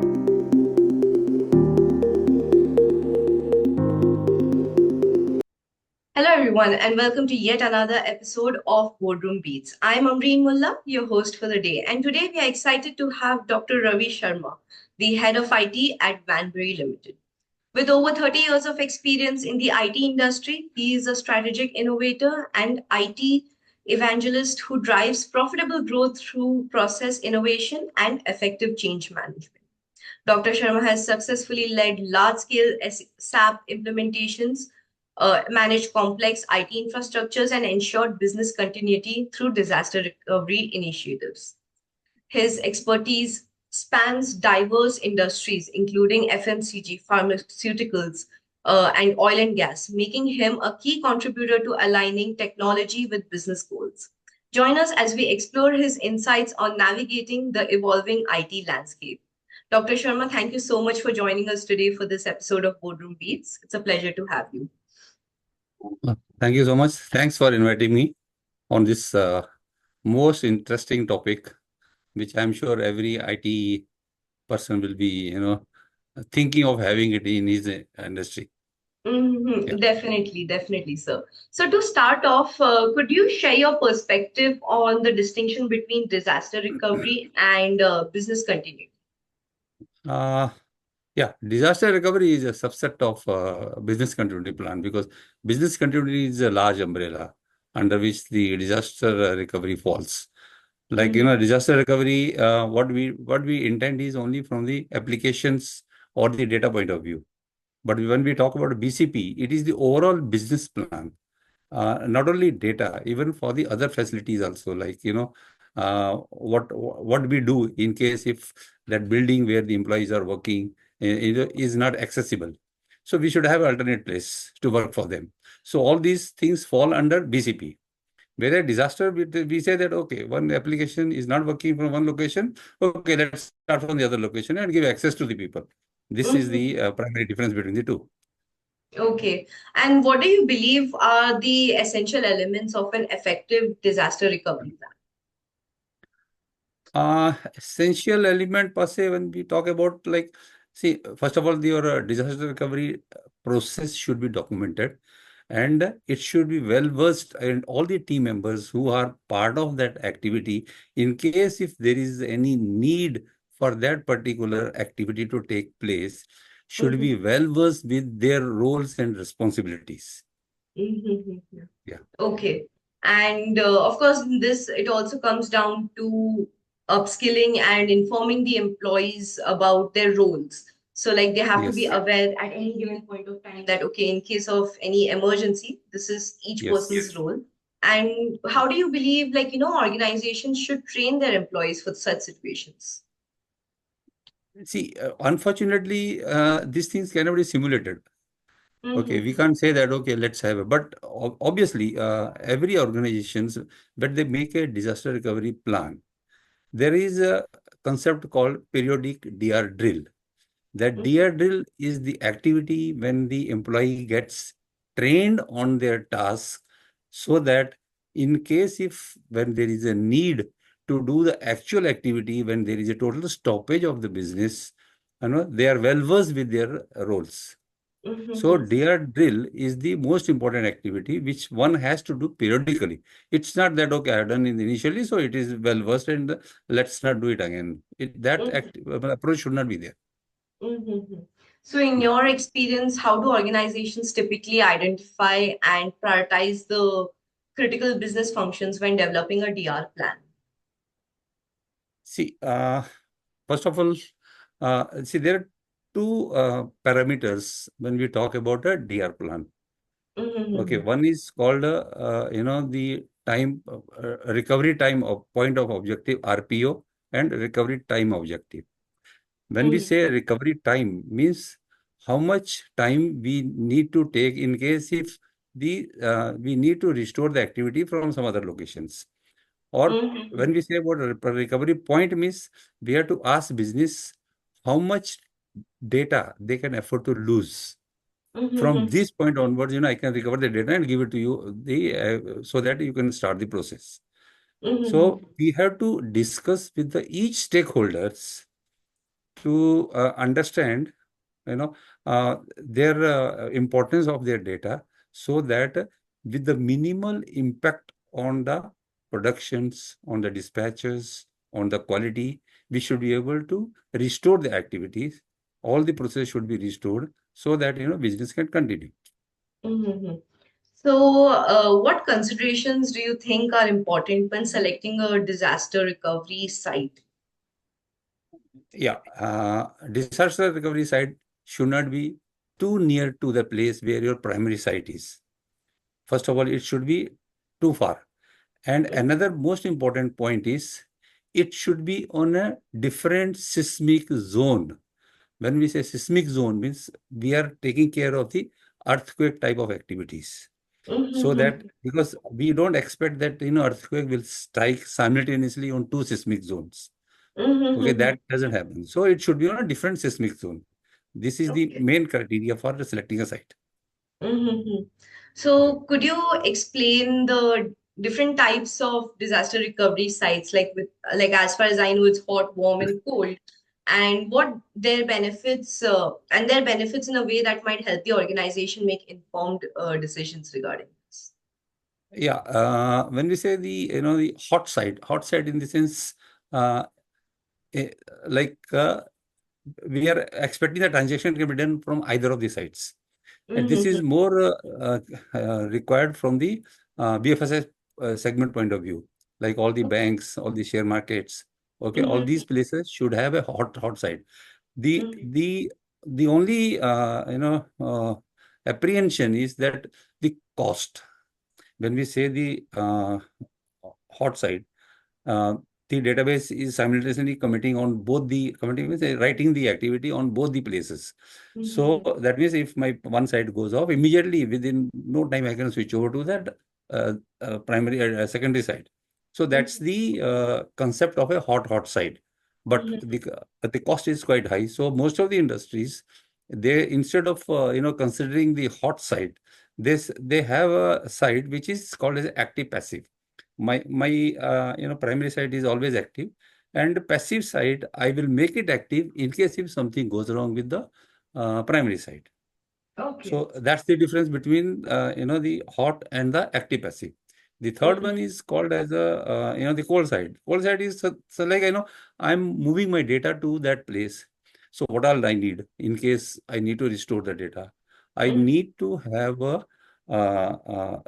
Hello, everyone, and welcome to yet another episode of Boardroom Beats. I'm Amreen Mulla, your host for the day, and today we are excited to have Dr. Ravi Sharma, the head of IT at Vanbury Limited. With over 30 years of experience in the IT industry, he is a strategic innovator and IT evangelist who drives profitable growth through process innovation and effective change management. Dr. Sharma has successfully led large scale SAP implementations, managed complex IT infrastructures, and ensured business continuity through disaster recovery initiatives. His expertise spans diverse industries, including FMCG, pharmaceuticals, and oil and gas, making him a key contributor to aligning technology with business goals. Join us as we explore his insights on navigating the evolving IT landscape. Dr. Sharma, thank you so much for joining us today for this episode of Boardroom Beats. It's a pleasure to have you. Thank you so much. Thanks for inviting me on this most interesting topic, which I'm sure every IT person will be, thinking of having it in his industry. Yeah. Definitely, sir. So, to start off, could you share your perspective on the distinction between disaster recovery and business continuity? Uh, yeah, disaster recovery is a subset of business continuity plan because business continuity is a large umbrella under which the disaster recovery falls. Like, disaster recovery, what we intend is only from the applications or the data point of view. But when we talk about BCP, it is the overall business plan, not only data, even for the other facilities also, like, what we do in case if that building where the employees are working is not accessible. So we should have alternate place to work for them. So all these things fall under BCP. Whereas disaster, we say that, okay, one application is not working from one location. Okay, let's start from the other location and give access to the people. This is Mhm. the primary difference between the two. Okay. And what do you believe are the essential elements of an effective disaster recovery plan? Essential element per se, when we talk about, like, see, first of all, your disaster recovery process should be documented, and it should be well versed, and all the team members who are part of that activity, in case if there is any need for that particular activity to take place, should be Mhm. well versed with their roles and responsibilities. Mhm. Yeah. Okay. And of course, in this, it also comes down to upskilling and informing the employees about their roles. So, like, they have to be Yes. aware at any given point of time that, okay, in case of any emergency, this is each Yes. person's role. And how do you believe, like, organizations should train their employees for such situations? See, unfortunately, these things cannot be simulated. Okay, we Mm-hmm. can't say that, okay, let's have it. But obviously, every organizations, when they make a disaster recovery plan, there is a concept called periodic DR drill. That DR drill is the activity when the employee gets trained on their task, so that in case if when there is a need to do the actual activity, when there is a total stoppage of the business, they are well versed with their roles. So Mm-hmm. DR drill is the most important activity which one has to do periodically. It's not that, okay, I've done it initially, so it is well versed and let's not do it again. Approach should not be there. Mm-hmm. So, in your experience, how do organizations typically identify and prioritize the critical business functions when developing a DR plan? See, first of all, there are two parameters when we talk about a DR plan. Okay, Mm-hmm. one is called, the time, recovery time of point of objective, RPO, and recovery time objective. When we say recovery time, means how much time we need to take in case if we need to restore the activity from some other locations. Or Mm-hmm. when we say about recovery point, means we have to ask business how much data they can afford to lose. From Mm-hmm. this point onwards, I can recover the data and give it to you so that you can start the process. Mm-hmm. So we have to discuss with the each stakeholders to understand, you know, their importance of their data, so that with the minimal impact on the productions, on the dispatches, on the quality, we should be able to restore the activities. All the process should be restored so that, business can continue. Mm-hmm. So, what considerations do you think are important when selecting a disaster recovery site? Yeah, disaster recovery site should not be too near to the place where your primary site is. First of all, it should be too far. And another most important point is it should be on a different seismic zone. When we say seismic zone, means we are taking care of the earthquake type of activities. So that, Mm-hmm. because we don't expect that, earthquake will strike simultaneously on two seismic zones. Okay, Mm-hmm. that doesn't happen. So it should be on a different seismic zone. This is the Okay. main criteria for selecting a site. Mm-hmm. Yeah. So, could you explain the different types of disaster recovery sites, like as far as I know, it's hot, warm, and cold, and what their benefits in a way that might help the organization make informed decisions regarding this. Yeah, when we say the hot side in the sense, uh, eh, like we are expecting the transaction can be done from either of the sites. And this Mm-hmm. is more required from the BFSI segment point of view, like all the banks, all the share markets. Okay, all Mm-hmm. these places should have a hot side. The Mm-hmm. the the only apprehension is that the cost. When we say the hot side, uh, the database is simultaneously committing on both the committing means writing the activity on both the places. So Mm-hmm. that means if my one side goes off, immediately within no time I can switch over to that primary secondary side. So that's the concept of a hot side. But Mm-hmm. the cost is quite high. So most of the industries, they instead of considering the hot side, they have a side which is called as active passive. My primary side is always active, and passive side I will make it active in case if something goes wrong with the primary side. Okay. So that's the difference between the hot and the active passive. The third one Mm-hmm. is called as the cold side. Cold side is so like I'm moving my data to that place. So what all I need in case I need to restore the data? I need to have a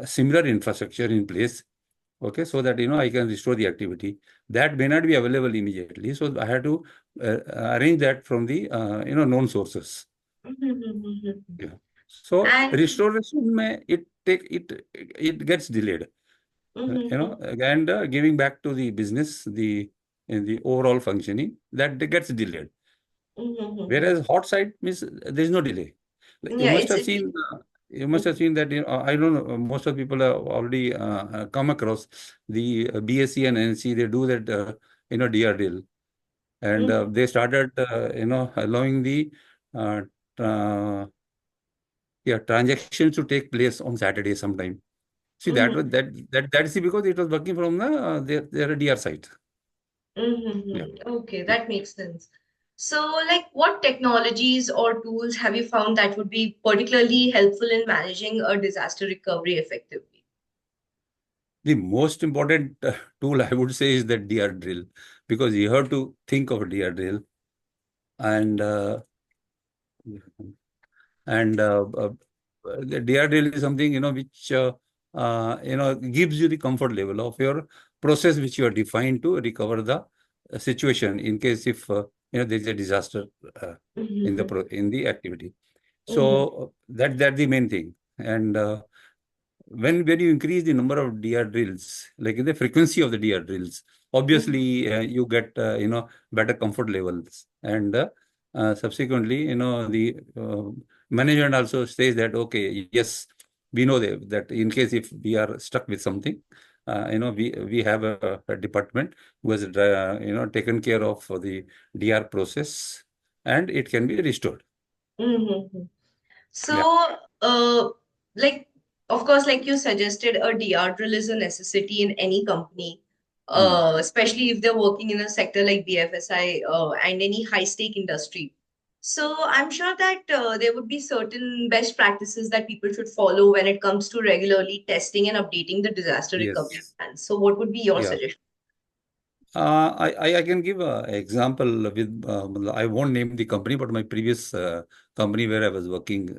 similar infrastructure in place. Okay, so that I can restore the activity. That may not be available immediately. So I had to arrange that from the known sources. Mm-hmm. Yeah. So And restoration may it gets delayed, mm-hmm. and giving back to the business the in the overall functioning that gets delayed. Mm-hmm. Whereas hot side means there is no delay. Like, Yeah, it's it. you must have seen that I don't know, most of people have already come across the BSc and NC. They do that DR and Mm-hmm. they started allowing the uh, uh, yeah, transactions to take place on Saturday sometime. See that was Mm-hmm. that's because it was working from their DR site. Yeah. Mm-hmm. Okay, Yeah. that makes sense. So, like, what technologies or tools have you found that would be particularly helpful in managing a disaster recovery effectively? The most important tool I would say is the DR drill, because you have to think of DR drill and and the DR drill is something which gives you the comfort level of your process which you are defined to recover the situation in case if there is a disaster uh, Mm-hmm. in the activity. Mm-hmm. So that's the main thing. And when you increase the number of DR drills, like the frequency of the DR drills, obviously you get better comfort levels, and subsequently the management also says that okay, yes, we know that in case if we are stuck with something, we have a department who has taken care of the DR process, and it can be restored. Mm-hmm. Yeah. So, like, of course, like you suggested, a DR drill is a necessity in any company. Mm. especially if they're working in a sector like BFSI and any high stake industry. So I'm sure that there would be certain best practices that people should follow when it comes to regularly testing and updating the disaster recovery Yes. plans. So what would be your Yeah. suggestion? I can give an example with, I won't name the company, but my previous company where I was working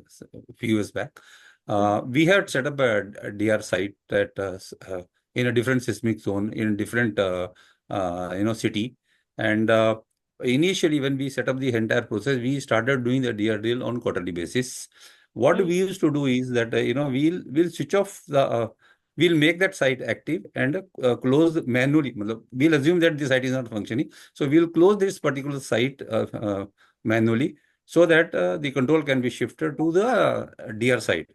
a few years back, we had set up a DR site in a different seismic zone in a different city. And initially, when we set up the entire process, we started doing the DR drill on quarterly basis. What Mm-hmm. we used to do is that we'll switch off the we'll make that site active and close manually. We'll assume that the site is not functioning. So we'll close this particular site manually so that the control can be shifted to the DR site.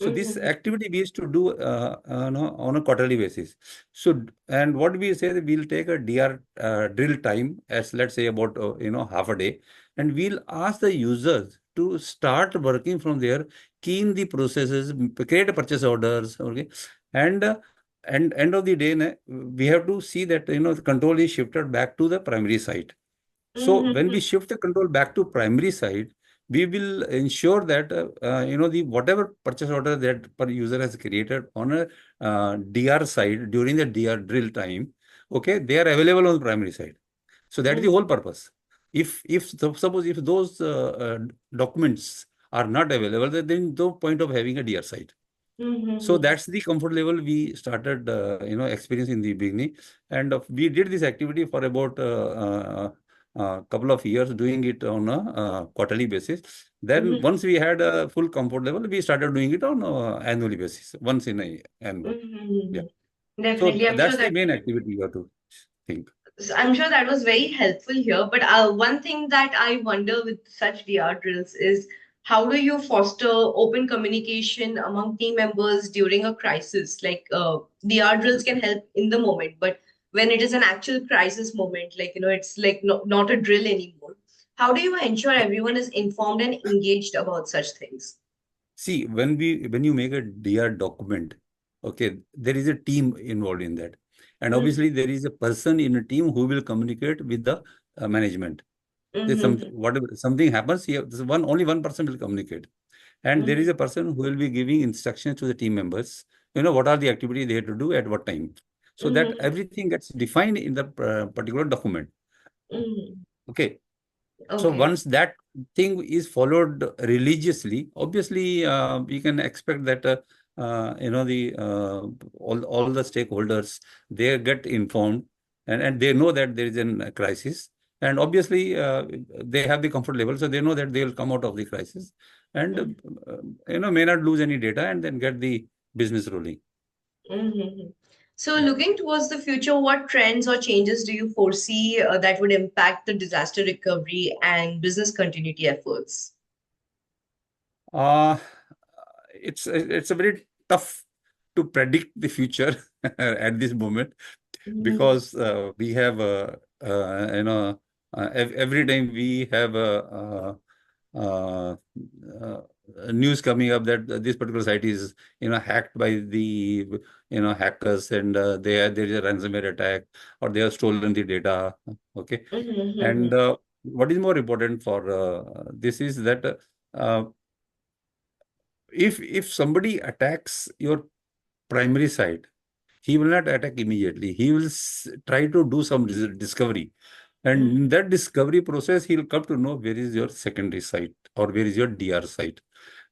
So this Mm-hmm. activity we used to do no, on a quarterly basis. So and what we say that we'll take a DR drill time as let's say about half a day, and we'll ask the users to start working from there, key in the processes, create purchase orders, okay, and and end of the day, we have to see that the control is shifted back to the primary site. So when Mm-hmm. we shift the control back to primary side, we will ensure that the whatever purchase order that per user has created on a DR side during the DR drill time, okay, they are available on the primary side. So that is the Mm-hmm. whole purpose. Suppose if those documents are not available, then no point of having a DR site. So Mm-hmm. that's the comfort level we started, experience in the beginning, and we did this activity for about couple of years, doing it on a quarterly basis. Then Mm-hmm. once we had a full comfort level, we started doing it on annually basis, once in a annual. Yeah. Mm-hmm. So Definitely, I'm sure that's the that main activity you have to think. I'm sure that was very helpful here. But one thing that I wonder with such VR drills is how do you foster open communication among team members during a crisis? Like VR drills can help in the moment, but when it is an actual crisis moment, like, it's like not a drill anymore. How do you ensure everyone is informed and engaged about such things? See, when you make a DR document, okay, there is a team involved in that, and Mm-hmm. obviously there is a person in a team who will communicate with the management. There's Mm-hmm. whatever something happens here, there's only one person will communicate, and there is a person who will be giving instructions to the team members. What are the activities they have to do at what time, so that Mm-hmm. everything gets defined in the particular document. Mm-hmm. Okay. So Okay. once that thing is followed religiously, obviously we can expect that the all the stakeholders, they get informed, and they know that there is a crisis, and obviously they have the comfort level, so they know that they will come out of the crisis, and may not lose any data, and then get the business rolling. Mm-hmm. So, Yeah. looking towards the future, what trends or changes do you foresee that would impact the disaster recovery and business continuity efforts? Uh, it's a very tough to predict the future at this moment, Mm-hmm. because we have every time we have uh, news coming up that this particular site is hacked by the hackers, and there is a ransomware attack, or they have stolen the data. Okay. Mm-hmm. And what is more important for this is that uh, if somebody attacks your primary site, he will not attack immediately. He will try to do some discovery. And in that discovery process, he'll come to know where is your secondary site or where is your DR site.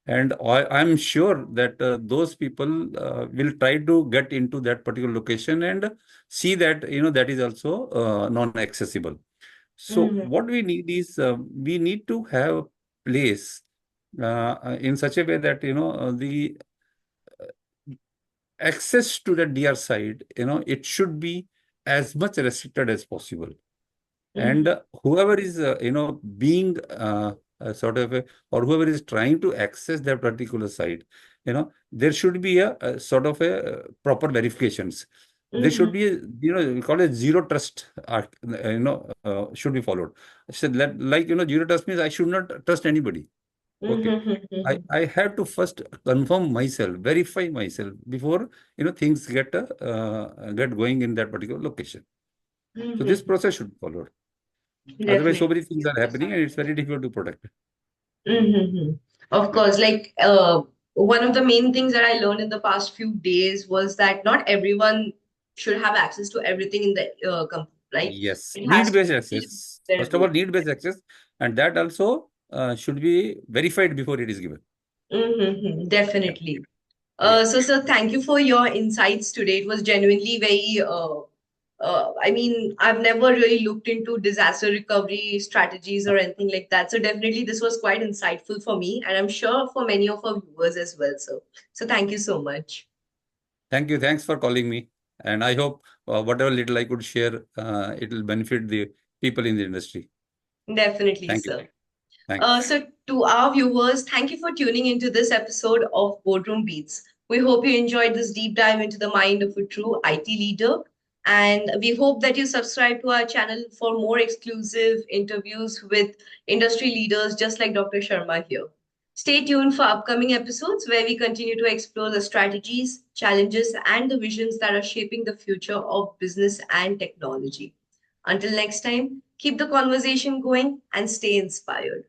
And I'm sure that those people will try to get into that particular location and see that, that is also non-accessible. So Mm-hmm. what we need is we need to have a place in such a way that, the access to the DR side, it should be as much restricted as possible. And Mm-hmm. whoever is, being sort of, or whoever is trying to access that particular site, there should be a sort of a proper verifications. There should Mm-hmm. be, we call it zero trust, should be followed. So that, like, zero trust means I should not trust anybody. Okay. Mm-hmm. I have to first confirm myself, verify myself before things get going in that particular location. So this Mm-hmm. process should be followed. Otherwise, so Definitely. many things are happening and it's very difficult to protect. Mm-hmm. Of Yeah. course, like one of the main things that I learned in the past few days was that not everyone should have access to everything in the company, right? Yes. It has to Need-based be access. their First of all, role. need-based access, and that also should be verified before it is given. Mm-hmm. Yeah. Definitely. Yeah. So, sir, thank you for your insights today. It was genuinely very, I mean, I've never really looked into disaster recovery strategies or anything like that. So, definitely, this was quite insightful for me, and I'm sure for many of our viewers as well. So thank you so much. Thank you. Thanks for calling me. And I hope whatever little I could share, it will benefit the people in the industry. Definitely, Thank you. sir. Thanks. So, to our viewers, thank you for tuning into this episode of Boardroom Beats. We hope you enjoyed this deep dive into the mind of a true IT leader. And we hope that you subscribe to our channel for more exclusive interviews with industry leaders just like Dr. Sharma here. Stay tuned for upcoming episodes where we continue to explore the strategies, challenges, and the visions that are shaping the future of business and technology. Until next time, keep the conversation going and stay inspired.